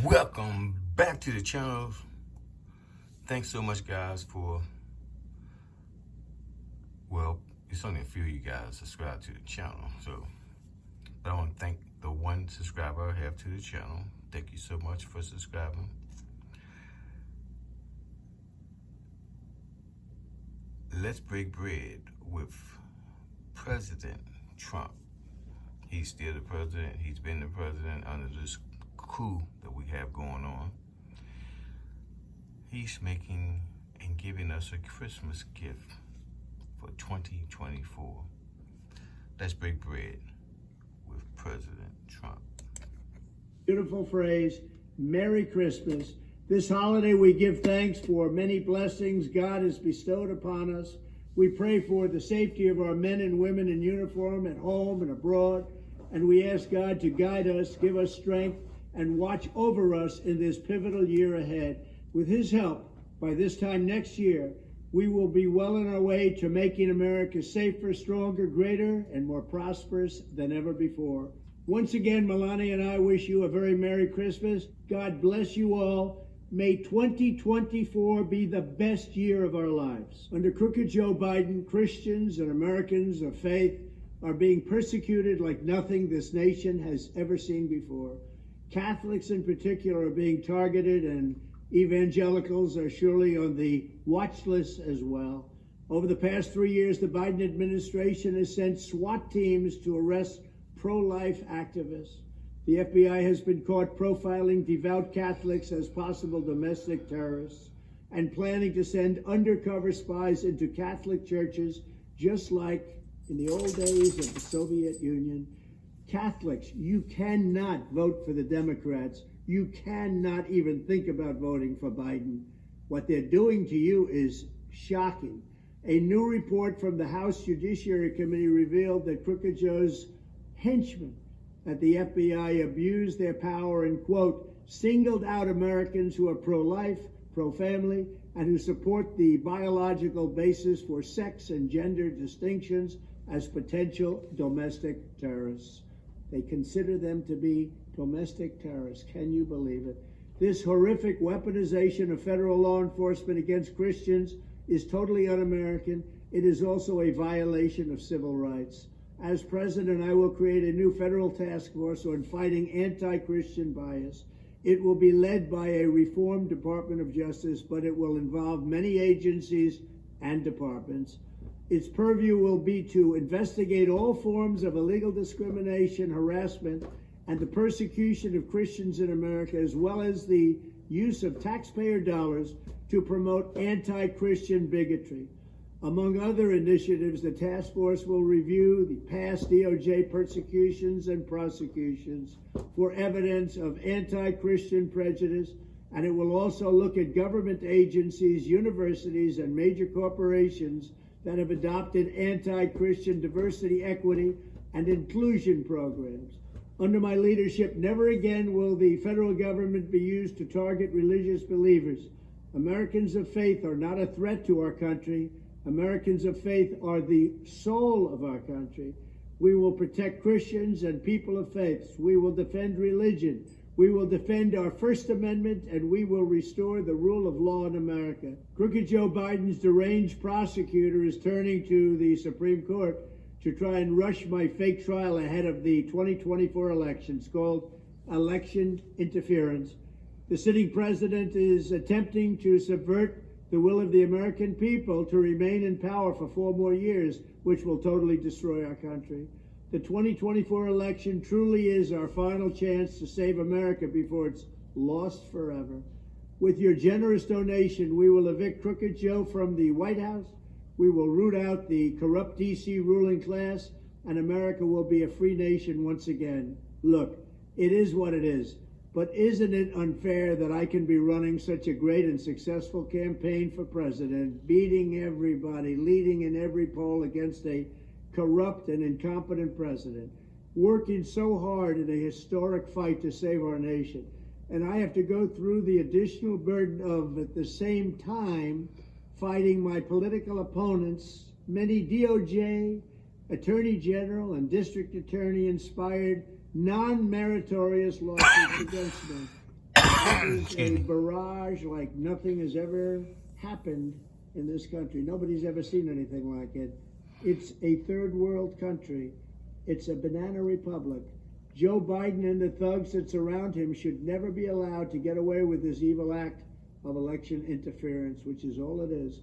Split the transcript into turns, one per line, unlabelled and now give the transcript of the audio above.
Welcome back to the channel. Thanks so much, guys, it's only a few of you guys subscribe to the channel. But I want to thank the one subscriber I have to the channel. Thank you so much for subscribing. Let's break bread with President Trump. He's still the president. He's been the president under this coup that we have going on. He's making and giving us a Christmas gift for 2024. Let's break bread with President Trump.
Beautiful phrase, Merry Christmas. This holiday we give thanks for many blessings God has bestowed upon us. We pray for the safety of our men and women in uniform at home and abroad. And we ask God to guide us, give us strength, and watch over us in this pivotal year ahead. With his help, by this time next year, we will be well on our way to making America safer, stronger, greater, and more prosperous than ever before. Once again, Melania and I wish you a very Merry Christmas. God bless you all. May 2024 be the best year of our lives. Under crooked Joe Biden, Christians and Americans of faith are being persecuted like nothing this nation has ever seen before. Catholics in particular are being targeted, and evangelicals are surely on the watch list as well. Over the past 3 years, the Biden administration has sent SWAT teams to arrest pro-life activists. The FBI has been caught profiling devout Catholics as possible domestic terrorists and planning to send undercover spies into Catholic churches, just like in the old days of the Soviet Union. Catholics, you cannot vote for the Democrats. You cannot even think about voting for Biden. What they're doing to you is shocking. A new report from the House Judiciary Committee revealed that Crooked Joe's henchmen at the FBI abused their power and, quote, singled out Americans who are pro-life, pro-family, and who support the biological basis for sex and gender distinctions as potential domestic terrorists. They consider them to be domestic terrorists. Can you believe it? This horrific weaponization of federal law enforcement against Christians is totally un-American. It is also a violation of civil rights. As president, I will create a new federal task force on fighting anti-Christian bias. It will be led by a reformed Department of Justice, but it will involve many agencies and departments. Its purview will be to investigate all forms of illegal discrimination, harassment, and the persecution of Christians in America, as well as the use of taxpayer dollars to promote anti-Christian bigotry. Among other initiatives, the task force will review the past DOJ persecutions and prosecutions for evidence of anti-Christian prejudice, and it will also look at government agencies, universities, and major corporations that have adopted anti-Christian diversity, equity, and inclusion programs. Under my leadership, never again will the federal government be used to target religious believers. Americans of faith are not a threat to our country. Americans of faith are the soul of our country. We will protect Christians and people of faith. We will defend religion. We will defend our First Amendment, and we will restore the rule of law in America. Crooked Joe Biden's deranged prosecutor is turning to the Supreme Court to try and rush my fake trial ahead of the 2024 elections, called election interference. The sitting president is attempting to subvert the will of the American people to remain in power for 4 more years, which will totally destroy our country. The 2024 election truly is our final chance to save America before it's lost forever. With your generous donation, we will evict Crooked Joe from the White House. We will root out the corrupt D.C. ruling class, and America will be a free nation once again. Look, it is what it is. But isn't it unfair that I can be running such a great and successful campaign for president, beating everybody, leading in every poll against a corrupt and incompetent president, working so hard in a historic fight to save our nation, and I have to go through the additional burden of, at the same time, fighting my political opponents, many DOJ, Attorney General, and District Attorney inspired non-meritorious lawsuits against me. is a barrage like nothing has ever happened in this country. Nobody's ever seen anything like it. It's a third world country. It's a banana republic. Joe Biden and the thugs that surround him should never be allowed to get away with this evil act of election interference, which is all it is.